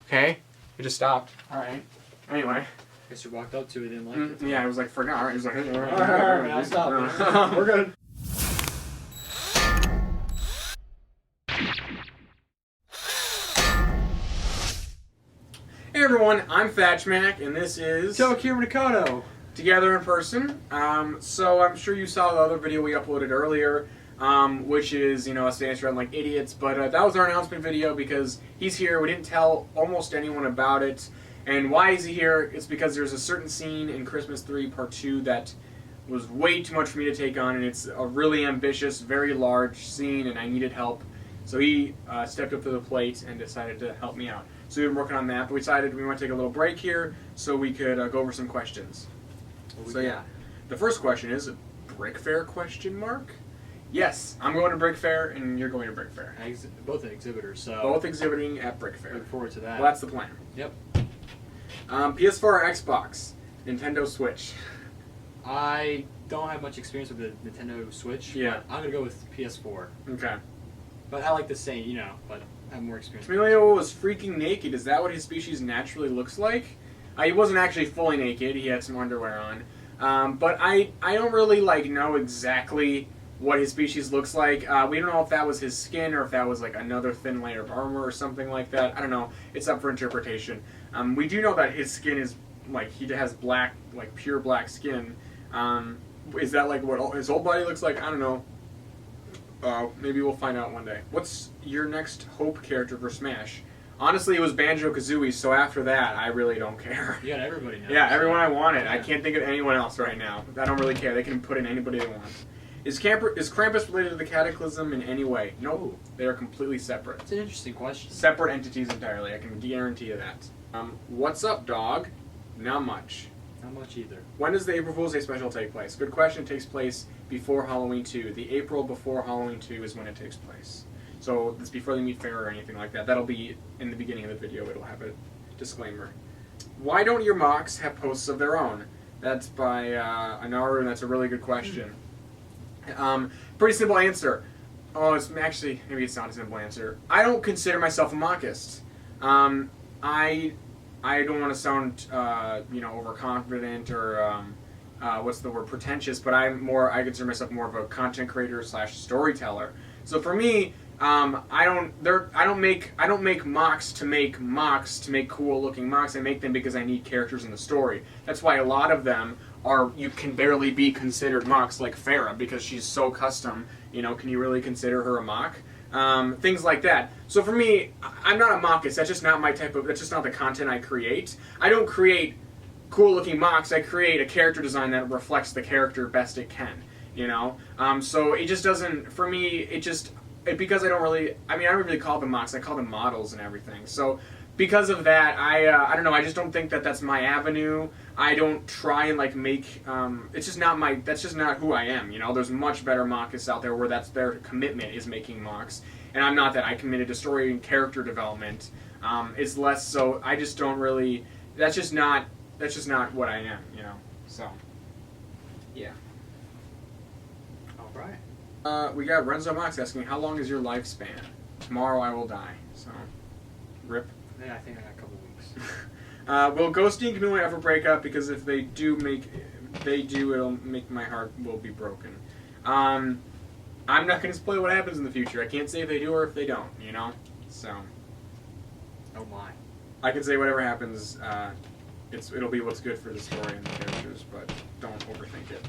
Okay? It just stopped. Alright. Anyway. Guess you walked up to it and didn't like it. Yeah, I was like, forgot. Alright, he was like, Alright, I'll stop. We're good. Hey everyone, I'm Thatchmac, and this is Toa Kyrmin Okoto. Together in person. So I'm sure you saw the other video we uploaded earlier, which is, us dancing around like idiots, but that was our announcement video because he's here. We didn't tell almost anyone about it. And why is he here? It's because there's a certain scene in Christmas 3 Part 2 that was way too much for me to take on, and it's a really ambitious, very large scene, and I needed help. So he stepped up to the plate and decided to help me out. So we've been working on that, but we decided we want to take a little break here so we could go over some questions. So yeah, the first question is, Brick Fair question mark? Yes, I'm going to Brick Fair and you're going to Brick Fair. Both exhibitors, so... Both exhibiting at Brick Fair. Look forward to that. Well, that's the plan. Yep. PS4 or Xbox? Nintendo Switch? I don't have much experience with the Nintendo Switch. Yeah. I'm going to go with PS4. Okay. But I like the same, but I have more experience. Chameleon was freaking naked. Is that what his species naturally looks like? He wasn't actually fully naked. He had some underwear on. But I don't really know exactly what his species looks like. We don't know if that was his skin or if that was like another thin layer of armor or something like that. I don't know. It's up for interpretation. We do know that his skin is he has black, pure black skin. Is that what his whole body looks like? I don't know. Maybe we'll find out one day. What's your next Hope character for Smash? Honestly, it was Banjo-Kazooie, so after that, I really don't care. You got everybody now. Yeah, everyone I wanted. Yeah. I can't think of anyone else right now. I don't really care. They can put in anybody they want. Is Krampus related to the Cataclysm in any way? No, they are completely separate. It's an interesting question. Separate entities entirely. I can guarantee you that. What's up, dog? Not much. Not much either. When does the April Fool's Day special take place? Good question. It takes place before Halloween 2. The April before Halloween 2 is when it takes place. So it's before they meet Fair or anything like that. That'll be in the beginning of the video. It'll have a disclaimer. Why don't your mocks have posts of their own? That's by Anaru, and that's a really good question. Pretty simple answer. Oh, it's actually, maybe it's not a simple answer. I don't consider myself a mockist. I don't want to sound, overconfident or, what's the word, pretentious, but I consider myself more of a content creator / storyteller. So for me, I don't make mocks to make cool looking mocks. I make them because I need characters in the story. That's why a lot of them you can barely be considered mocks, like Farah, because she's so custom. Can you really consider her a mock? Things like that. So for me, I'm not a mockist. That's just not my that's just not the content I create. I don't create cool looking mocks. I create a character design that reflects the character best it can, So it just doesn't, for me, because I don't really call them mocks. I call them models and everything. So because of that, I don't know, I just don't think that that's my avenue. I don't try and make, that's just not who I am, There's much better mockists out there where that's their commitment is making mocks. And I'm not that. I committed to story and character development. It's less so, I just don't really, that's just not what I am, So, yeah. Alright. We got Renzo Mox asking, how long is your lifespan? Tomorrow I will die. So, rip. Yeah, I think I got a couple weeks. Will Ghosty and Kamui ever break up? Because if they do, it'll make my heart will be broken. I'm not going to spoil what happens in the future. I can't say if they do or if they don't, So. Oh my. I can say whatever happens, it'll be what's good for the story and the characters, but don't overthink it.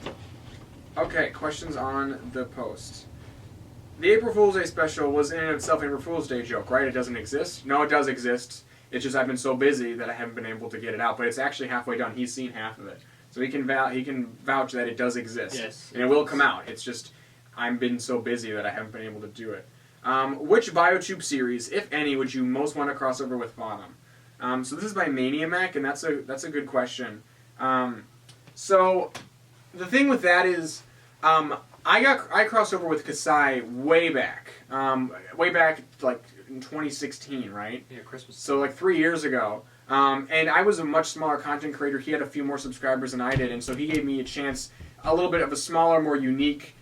Okay, questions on the post. The April Fool's Day special was in and of itself an April Fool's Day joke, right? It doesn't exist? No, it does exist. It's just I've been so busy that I haven't been able to get it out. But it's actually halfway done. He's seen half of it. So he can vouch that it does exist. Yes. And it will come out. It's just I've been so busy that I haven't been able to do it. Which Biotube series, if any, would you most want to cross over with Bottom? So this is by Maniamac, and that's a good question. So the thing with that is I crossed over with Kasai way back in 2016, right? Yeah, Christmas. So 3 years ago. And I was a much smaller content creator. He had a few more subscribers than I did, and so he gave me a chance, a little bit of a smaller, more unique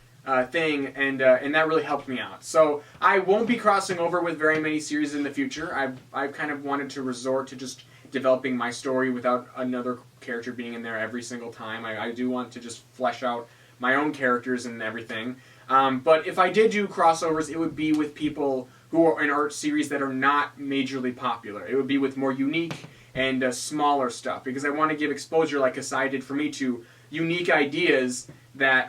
thing, and that really helped me out. So I won't be crossing over with very many series in the future. I've kind of wanted to resort to just developing my story without another character being in there every single time. I do want to just flesh out my own characters and everything. But if I did do crossovers, it would be with people who are in art series that are not majorly popular. It would be with more unique and smaller stuff, because I want to give exposure, like Kasai did for me, to unique ideas that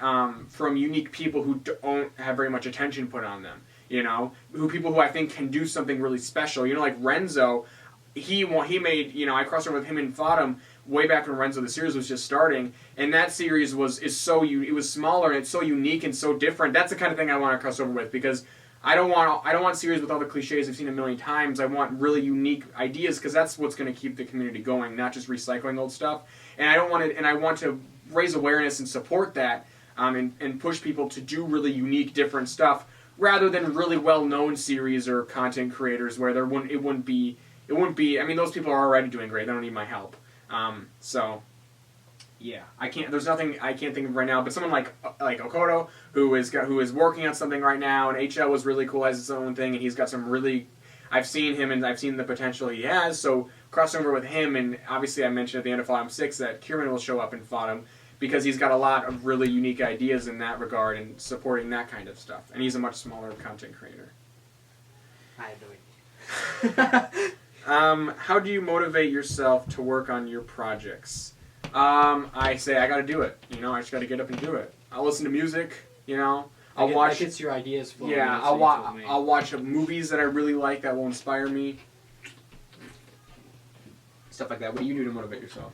from unique people who don't have very much attention put on them. You know, people who I think can do something really special. You know, like Renzo, he made, you know, I crossed over with him in Fodom way back when Renzo the series was just starting, and that series it was smaller and it's so unique and so different. That's the kind of thing I want to cross over with, because I don't want series with all the cliches I've seen a million times. I want really unique ideas, because that's what's going to keep the community going, not just recycling old stuff. And I want to raise awareness and support that, and push people to do really unique, different stuff, rather than really well-known series or content creators where it wouldn't be. I mean, those people are already doing great. They don't need my help. So, yeah, there's nothing I can't think of right now. But someone like Okoto, who is working on something right now, and HL was really cool as its own thing, and he's got some really. I've seen him and I've seen the potential he has. So crossover with him, and obviously I mentioned at the end of Fodom 6 that Kyrmin will show up in Fodom, because he's got a lot of really unique ideas in that regard and supporting that kind of stuff. And he's a much smaller content creator. I have no idea. How do you motivate yourself to work on your projects? I say I gotta do it. You know, I just gotta get up and do it. I'll listen to music, you know. That gets your ideas flowing. Yeah, I'll watch movies that I really like that will inspire me. Stuff like that. What do you do to motivate yourself?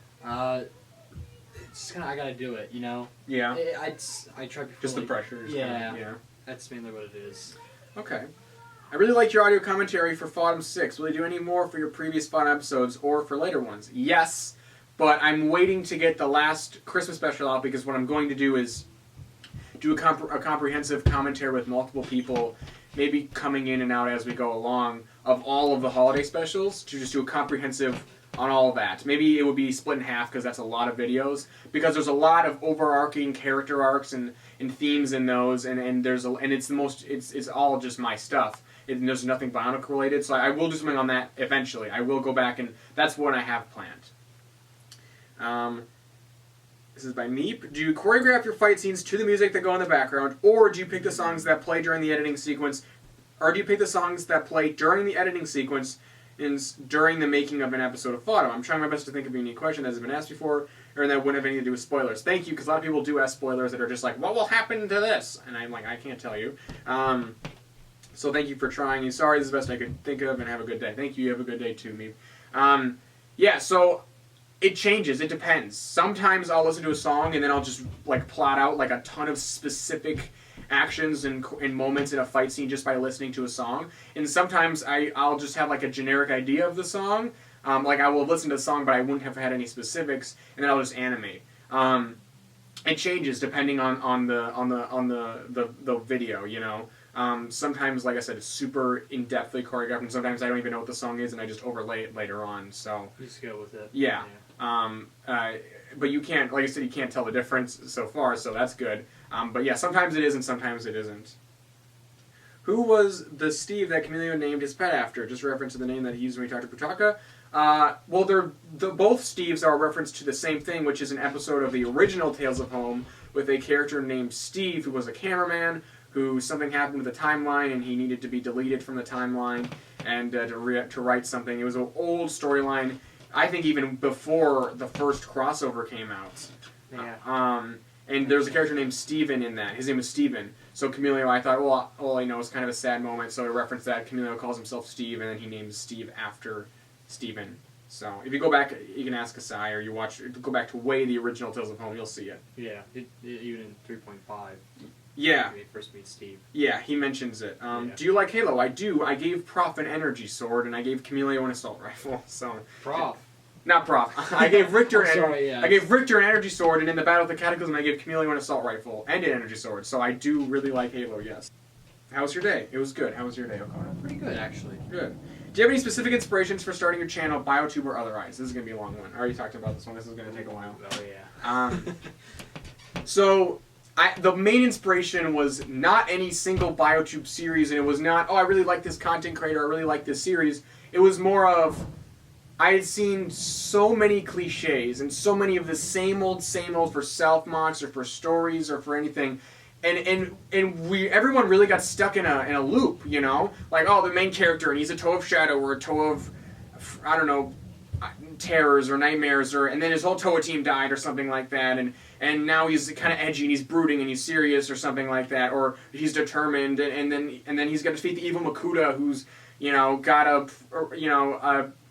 It's kind of, I gotta do it, you know? Yeah. I try before. Just the pressure. Yeah. Yeah. That's mainly what it is. Okay. I really liked your audio commentary for Fodom 6. Will you do any more for your previous Fodom episodes or for later ones? Yes, but I'm waiting to get the last Christmas special out, because what I'm going to do is do a comprehensive commentary with multiple people, maybe coming in and out as we go along, of all of the holiday specials, to just do a comprehensive on all of that. Maybe it would be split in half, because that's a lot of videos, because there's a lot of overarching character arcs and themes in those, and it's all just my stuff. There's nothing Bionic related, so I will do something on that eventually. I will go back, and that's what I have planned. This is by Meep. Do you choreograph your fight scenes to the music that go in the background, or do you pick the songs that play during the editing sequence, during the making of an episode of Fodom? I'm trying my best to think of a unique question that has been asked before, or that wouldn't have anything to do with spoilers. Thank you, because a lot of people do ask spoilers that are just like, what will happen to this? And I'm like, I can't tell you. So thank you for trying, and sorry, this is the best I could think of, and have a good day. Thank you, have a good day too, me. Yeah, so it changes, it depends. Sometimes I'll listen to a song, and then I'll just like plot out like a ton of specific actions and moments in a fight scene just by listening to a song. And sometimes I'll just have like a generic idea of the song. Like I will listen to the song, but I wouldn't have had any specifics, and then I'll just animate. It changes depending on the video, you know. Sometimes, like I said, it's super in-depthly choreographed, and sometimes I don't even know what the song is, and I just overlay it later on. So you just go with it. Yeah. But you can't, like I said, you can't tell the difference so far, so that's good. But yeah, sometimes it is and sometimes it isn't. Who was the Steve that Chameleon named his pet after? Just a reference to the name that he used when he talked to Putaka. Well, both Steves are a reference to the same thing, which is an episode of the original Tales of Home with a character named Steve, who was a cameraman, who something happened with the timeline, and he needed to be deleted from the timeline and to write something. It was an old storyline, I think even before the first crossover came out. Yeah. And there's a character named Steven in that. His name is Steven. So Chameleon, I thought, well, all I know is kind of a sad moment, so to reference that, Chameleon calls himself Steve, and then he names Steve after Steven. So if you go back, you can ask Kasai, or go back to way the original Tales of Home, you'll see it. Yeah, even in 3.5. Yeah. When he first meets Steve. Yeah, he mentions it. Yeah. Do you like Halo? I do. I gave Prof an energy sword, and I gave Chameleon an assault rifle. So Prof. Not Prof. I gave Richter yeah. I gave Richter an energy sword, and in the Battle of the Cataclysm, I gave Chameleon an assault rifle and an energy sword. So I do really like Halo. Yes. How was your day? It was good. How was your day, Okoto? Pretty good, actually. Good. Do you have any specific inspirations for starting your channel, Biotube or otherwise? This is going to be a long one. I already talked about this one. This is going to take a while. Oh, yeah. So, the main inspiration was not any single Biotube series, and it was not, oh, I really like this content creator, I really like this series. It was more of, I had seen so many cliches and so many of the same old for self-mocks or for stories or for anything. And everyone really got stuck in a loop, you know? Like, oh, the main character, and he's a toe of shadow or a toe of, I don't know, terrors or nightmares, and then his whole Toa team died or something like that, and now he's kind of edgy and he's brooding and he's serious or something like that, or he's determined, and then he's got to defeat the evil Makuta, who's, you know, got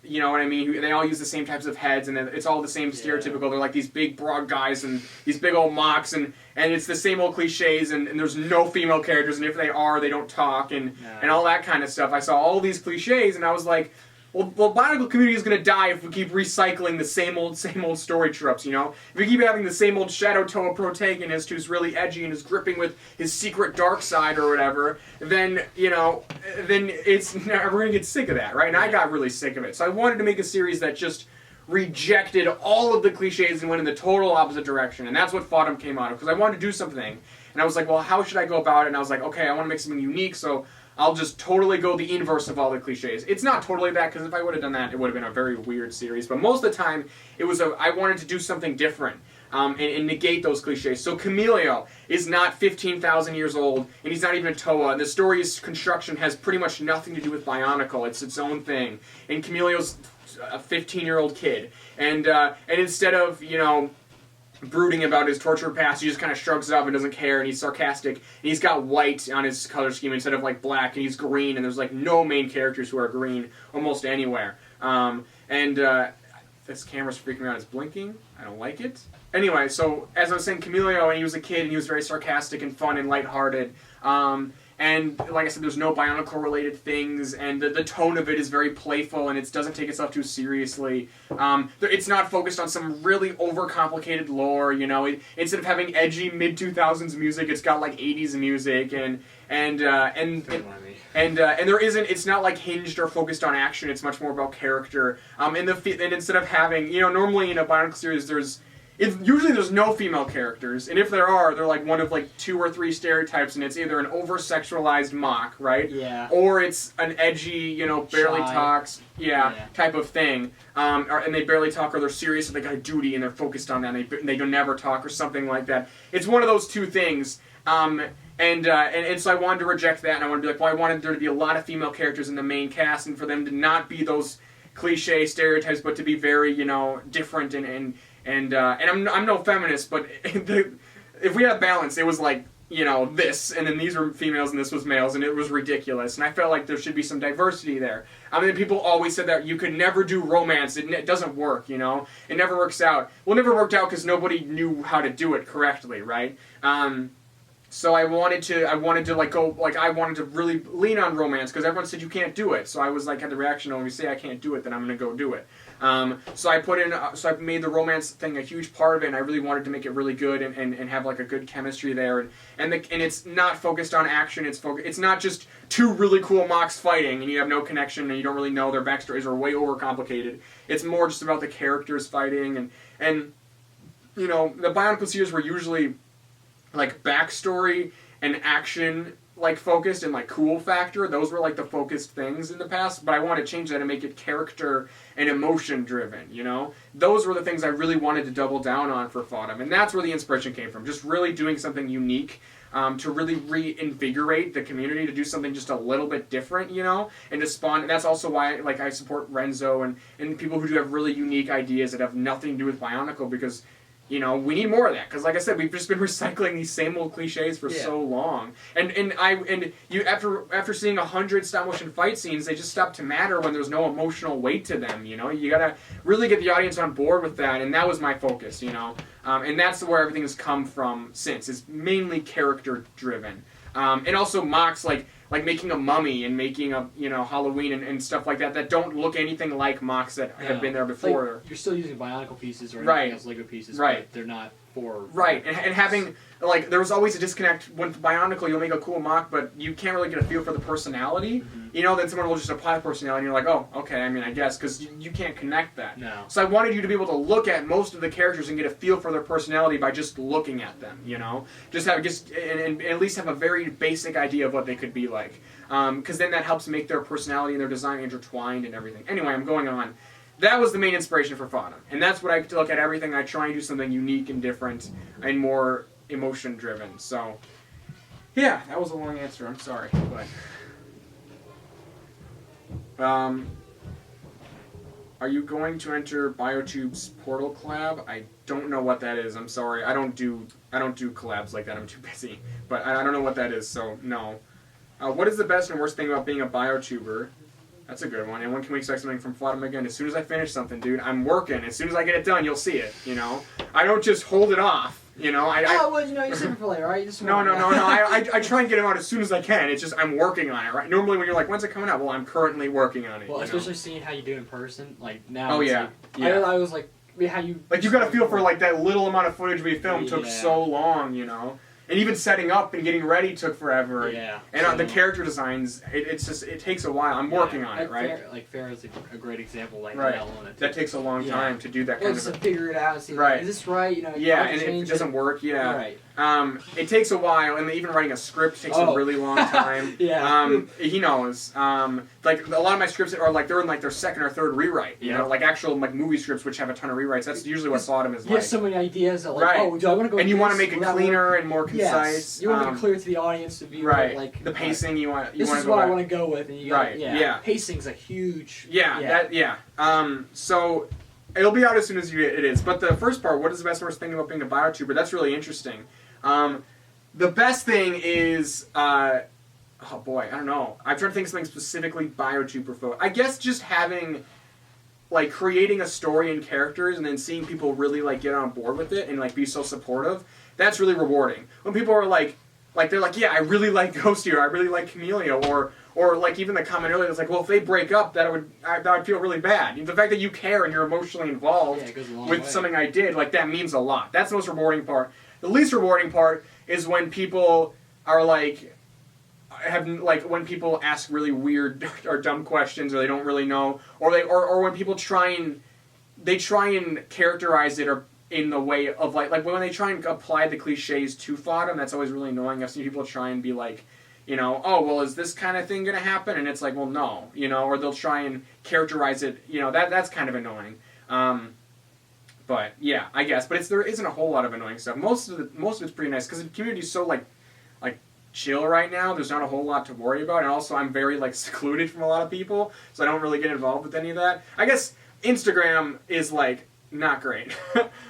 you know what I mean? They all use the same types of heads, and it's all the same stereotypical. They're like these big, broad guys and these big old mocks, and it's the same old cliches, and there's no female characters, and if they are, they don't talk, and all that kind of stuff. I saw all these cliches, and I was like, well, Bionicle community is going to die if we keep recycling the same old story tropes, you know? If we keep having the same old Shadow Toa protagonist who's really edgy and is gripping with his secret dark side or whatever, then, you know, then we're going to get sick of that, right? And I got really sick of it. So I wanted to make a series that just rejected all of the cliches and went in the total opposite direction. And that's what Fodom came out of, because I wanted to do something. And I was like, well, how should I go about it? And I was like, okay, I want to make something unique, so I'll just totally go the inverse of all the cliches. It's not totally that, because if I would have done that, it would have been a very weird series. But most of the time, I wanted to do something different and negate those cliches. So Chameleon is not 15,000 years old, and he's not even a Toa. The story's construction has pretty much nothing to do with Bionicle. It's its own thing. And Chameleon's a 15-year-old kid. And instead of, you know, brooding about his tortured past, he just kind of shrugs it off and doesn't care, and he's sarcastic, and he's got white on his color scheme instead of like black, and he's green, and there's like no main characters who are green almost anywhere. This camera's freaking me out, it's blinking, I don't like it. Anyway, so as I was saying, Chameleon, and he was a kid, and he was very sarcastic and fun and lighthearted. And like I said, there's no Bionicle-related things, and the tone of it is very playful, and it doesn't take itself too seriously. It's not focused on some really overcomplicated lore, you know. Instead of having edgy mid-2000s music, it's got like 80s music, and there isn't. It's not like hinged or focused on action. It's much more about character. And instead of having, you know, normally in a Bionicle series, usually there's no female characters, and if there are, they're like one of like 2 or 3 stereotypes, and it's either an over-sexualized mock, right? Yeah. Or it's an edgy, you know, barely talks, type of thing. And they barely talk, or they're serious, or they got a duty, and they're focused on that, and they don't never talk, or something like that. It's one of those two things. And so I wanted to reject that, and I wanted to be like, well, I wanted there to be a lot of female characters in the main cast, and for them to not be those cliche stereotypes, but to be very, you know, different and I'm no feminist, but if we had balance, it was like, you know, this, and then these were females and this was males, and it was ridiculous. And I felt like there should be some diversity there. I mean, people always said that you could never do romance. It doesn't work, you know? It never works out. Well, it never worked out because nobody knew how to do it correctly, right? So I wanted to like go, like I wanted to really lean on romance because everyone said you can't do it. So I was like, had the reaction, when we say I can't do it, then I'm going to go do it. So I made the romance thing a huge part of it, and I really wanted to make it really good and have like a good chemistry there. And it's not focused on action. It's not just 2 really cool mocks fighting and you have no connection and you don't really know their backstories are way overcomplicated. It's more just about the characters fighting and you know, the Bionicle series were usually like backstory and action like focused and like cool factor. Those were like the focused things in the past, but I want to change that and make it character and emotion driven, you know? Those were the things I really wanted to double down on for Fodom, and that's where the inspiration came from. Just really doing something unique to really reinvigorate the community, to do something just a little bit different, you know? And to spawn, and that's also why like I support Renzo and people who do have really unique ideas that have nothing to do with Bionicle, because you know, we need more of that, because like I said, we've just been recycling these same old cliches for so long. And you after seeing 100 stop motion fight scenes, they just stop to matter when there's no emotional weight to them. You know, you gotta really get the audience on board with that, and that was my focus. You know, and that's where everything has come from since. It's mainly character driven, and also mocks like making a mummy and making a, you know, Halloween and stuff like that don't look anything like mocks that have been there before. Like, you're still using Bionicle pieces or anything else, Lego pieces, but they're not for Right, and having, like, there was always a disconnect. With Bionicle, you'll make a cool mock, but you can't really get a feel for the personality. Mm-hmm. You know, then someone will just apply personality, and you're like, oh, okay, I mean, I guess, because you can't connect that. No. So I wanted you to be able to look at most of the characters and get a feel for their personality by just looking at them, you know? And at least have a very basic idea of what they could be like. Because then that helps make their personality and their design intertwined and everything. Anyway, I'm going on. That was the main inspiration for Fodder. And that's what I look at everything. I try and do something unique and different and more emotion-driven. So, yeah, that was a long answer. I'm sorry. But, are you going to enter Biotube's Portal collab? I don't know what that is. I'm sorry. I don't do collabs like that. I'm too busy. But I don't know what that is, so no. What is the best and worst thing about being a Biotuber? That's a good one. And when can we expect something from Flottam again? As soon as I finish something, dude. I'm working. As soon as I get it done, you'll see it, you know? I don't just hold it off, you know? Well, you know, you save it for later, right? You just No. I try and get them out as soon as I can. It's just I'm working on it, right? Normally when you're like, when's it coming out? Well, I'm currently working on it. Well, you especially know? seeing how you do in person. Like, now Oh, it's yeah. like, Yeah. I was like, how you... Like, you got to feel for, like, that little amount of footage we filmed took Yeah. so long, you know? And even setting up and getting ready took forever. Yeah. And the character designs, it takes a while. I'm working on it, right? Fair is a great example, like Right. Element. That takes a long time to do that Well, kind just of to figure it out and see, Right. is this right? You know, Yeah, I can and if change it doesn't work, yeah. Right. It takes a while, and even writing a script takes a really long time. Yeah. He knows. Like, a lot of my scripts are, like, they're in, like, their second or third rewrite, you know? Like, actual, like, movie scripts, which have a ton of rewrites. That's usually what Flottam is You like. have so many ideas that, like, Right. oh, do I want to go And you want to make it cleaner and more concise. Yes. You want to make it clear to the audience to be Right. like... The pacing you want. This is what I want to go with, and you got Right, yeah. Pacing's a huge... Yeah. So it'll be out as soon as it is. But the first part, what is the best and worst thing about being a Biotuber? That's really interesting. The best thing is, oh boy, I don't know. I'm trying to think of something specifically Biotuber. I guess just having, like, creating a story and characters and then seeing people really, like, get on board with it and, like, be so supportive. That's really rewarding. When people are like they're like, yeah, I really like Ghosty, or I really like Camellia, or like even the comment earlier, it's like, well, if they break up, that would feel really bad. The fact that you care and you're emotionally involved it goes a long with way. something I did, like, that means a lot. That's the most rewarding part. The least rewarding part is when people are like, when people ask really weird or dumb questions, or they don't really know, or when people try and characterize it or in the way of like when they try and apply the cliches to Flottam, that's always really annoying. I've seen people try and be like, you know, oh, well, is this kind of thing going to happen? And it's like, well, no, you know, or they'll try and characterize it, you know, that's kind of annoying. But yeah, I guess, but there isn't a whole lot of annoying stuff. Most of it's pretty nice because the community's so like chill right now. There's not a whole lot to worry about, and also I'm very like secluded from a lot of people, so I don't really get involved with any of that. I guess Instagram is like not great.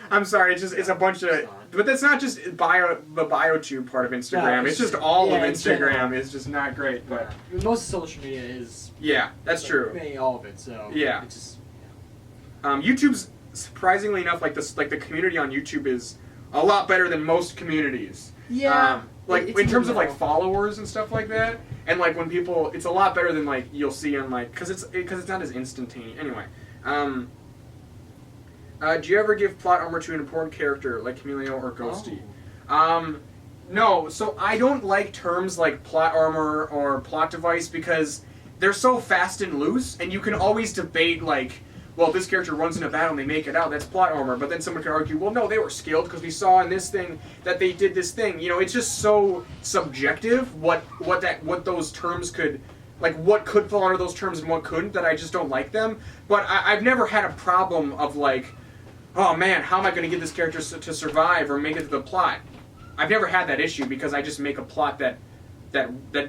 I'm sorry, it's a bunch of, but that's not just the Biotube part of Instagram. No, it's just all of in Instagram general. is just not great. But most social media is... yeah, that's true. Many, all of it, so... Yeah. It's just... YouTube's, surprisingly enough, like the community on YouTube is a lot better than most communities. Yeah. Like it's in terms of middle. like followers and stuff like that, and like when people, it's a lot better than like you'll see on like because it's not as instantaneous. Anyway, do you ever give plot armor to an important character like Camellia or Ghosty? No. So I don't like terms like plot armor or plot device because they're so fast and loose, and you can always debate like, well, this character runs in a battle and they make it out, that's plot armor. But then someone could argue, well, no, they were skilled because we saw in this thing that they did this thing. You know, it's just so subjective what those terms could, like what could fall under those terms and what couldn't, that I just don't like them. But I've never had a problem of like, oh man, how am I going to get this character to survive or make it to the plot? I've never had that issue because I just make a plot that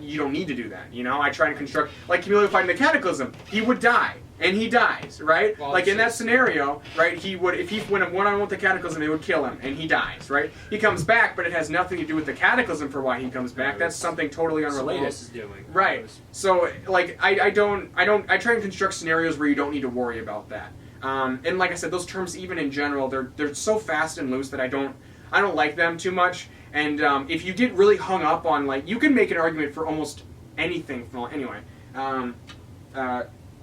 you don't need to do that. You know, I try to construct, like Camellia fighting the Cataclysm, he would die. And he dies, right? Well, like in that scenario, right? He would, if he went one-on-one with the Cataclysm, it would kill him, and he dies, right? He comes back, but it has nothing to do with the Cataclysm for why he comes back. That's something totally unrelated. Someone else is doing. Right. So, like, I try and construct scenarios where you don't need to worry about that. And like I said, those terms, even in general, they're so fast and loose that I don't like them too much. And if you get really hung up on, like, you can make an argument for almost anything. Anyway,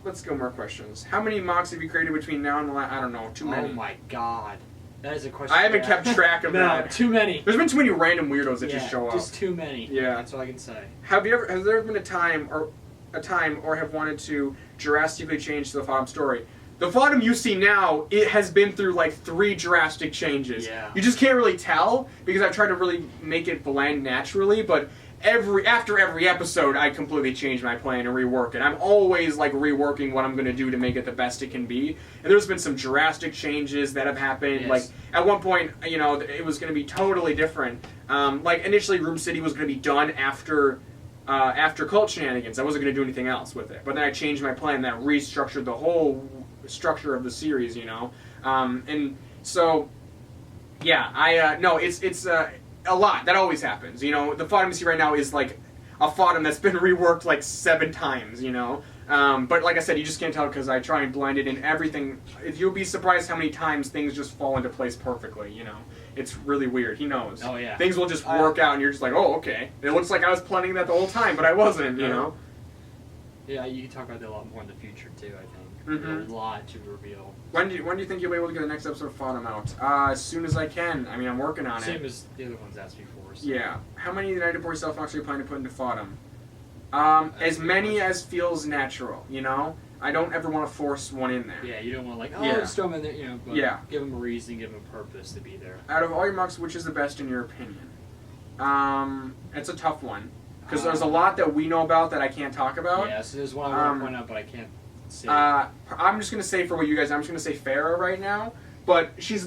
let's go more questions. How many mocks have you created between now and the I don't know, too many. Oh my god. That is a question. I haven't kept track of No, that. too many. There's been too many random weirdos that Yeah, just show up. just too many. Yeah. That's all I can say. Has there ever been a time or have wanted to drastically change the Fodom story? The Fodom you see now, it has been through like 3 drastic changes. Yeah. You just can't really tell because I've tried to really make it blend naturally, but after every episode, I completely change my plan and rework it. I'm always like reworking what I'm going to do to make it the best it can be. And there's been some drastic changes that have happened. Yes. Like at one point, you know, it was going to be totally different. Like initially, Room City was going to be done after Cult Shenanigans. I wasn't going to do anything else with it. But then I changed my plan. That restructured the whole structure of the series. You know, and so yeah, no, it's a lot. That always happens. You know, the Fodom you see right now is like a Fodom that's been reworked like 7 times, you know? But like I said, you just can't tell because I try and blend it in everything. You'll be surprised how many times things just fall into place perfectly, you know? It's really weird. He knows. Oh, yeah. Things will just work out and you're just like, oh, okay. It looks like I was planning that the whole time, but I wasn't, you know? Yeah, you can talk about that a lot more in the future, too, I think. Mhm. There's a lot to reveal. When do you think you'll be able to get the next episode of Fodom out? As soon as I can. I mean, I'm working on Same it. as the other ones asked before. So. Yeah. How many United Boy Self Fox are you planning to put into Fodom? As many as feels natural, you know? I don't ever want to force one in there. Yeah, you don't want to like, oh, Yeah. just throw them in there, you know, but Yeah. give them a reason, give them a purpose to be there. Out of all your mocks, which is the best in your opinion? It's a tough one. Because there's a lot that we know about that I can't talk about. Yeah, so there's one I want to point out, but I can't say. I'm just going to say for what you guys, I'm just going to say Farah right now. But she's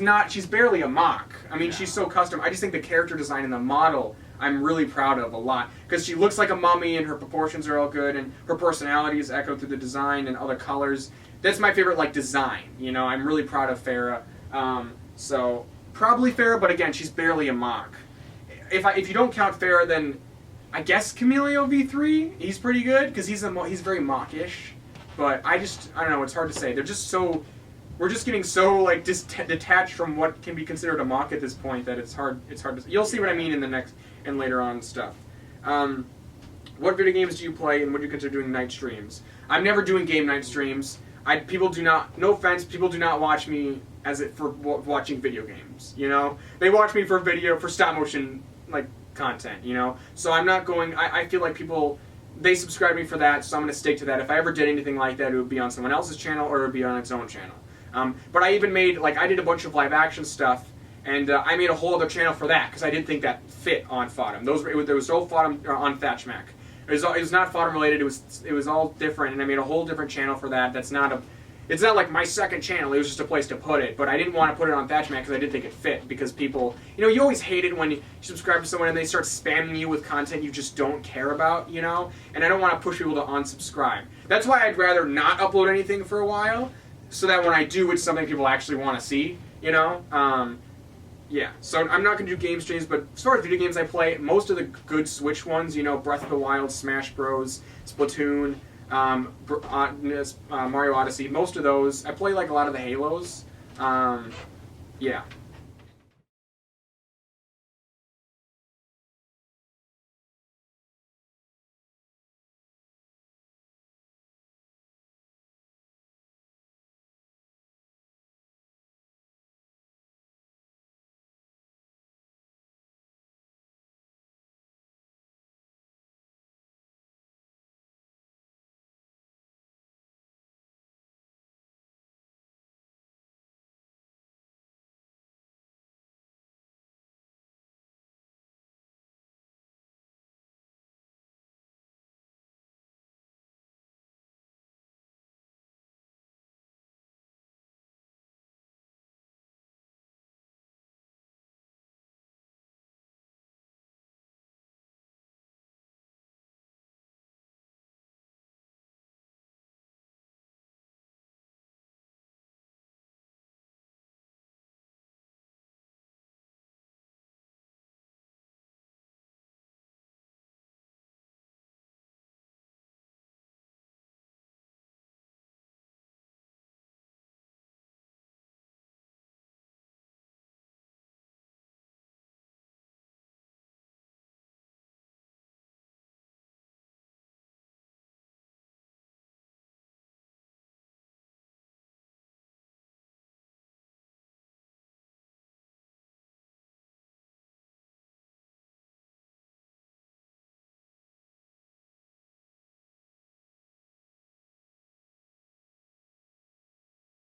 barely a mock. I mean, Yeah. she's so custom. I just think the character design and the model I'm really proud of a lot. Because she looks like a mummy and her proportions are all good and her personality is echoed through the design and other colors. That's my favorite, like, design. You know, I'm really proud of Farah. So, probably Farah, but again, she's barely a mock. If you don't count Farah, then I guess Camilio V3, he's pretty good, because he's very mockish. But I don't know, it's hard to say. They're just so... We're just getting so like detached from what can be considered a mock at this point that it's hard to... You'll see what I mean in the next and later on stuff. What video games do you play and would you consider doing night streams? I'm never doing game night streams. People do not... No offense, people do not watch me for watching video games, you know? They watch me for stop motion like content, you know? So I'm not going... I feel like people... They subscribe me for that, so I'm going to stick to that. If I ever did anything like that, it would be on someone else's channel or it would be on its own channel. But I even made, like, I did a bunch of live action stuff, and I made a whole other channel for that, because I didn't think that fit on Fodom. There was no Fodom on Thatch Mac. It was not Fodom related, it was all different, and I made a whole different channel for that. It's not like my second channel, it was just a place to put it, but I didn't want to put it on Thatch Mac because I didn't think it fit, because people, you know, you always hate it when you subscribe to someone and they start spamming you with content you just don't care about, you know? And I don't want to push people to unsubscribe. That's why I'd rather not upload anything for a while, so that when I do, it's something people actually want to see, you know? Yeah, so I'm not going to do game streams, but as far as video games I play, most of the good Switch ones, you know, Breath of the Wild, Smash Bros, Splatoon, Mario Odyssey, most of those. I play, like, a lot of the Halos. Yeah.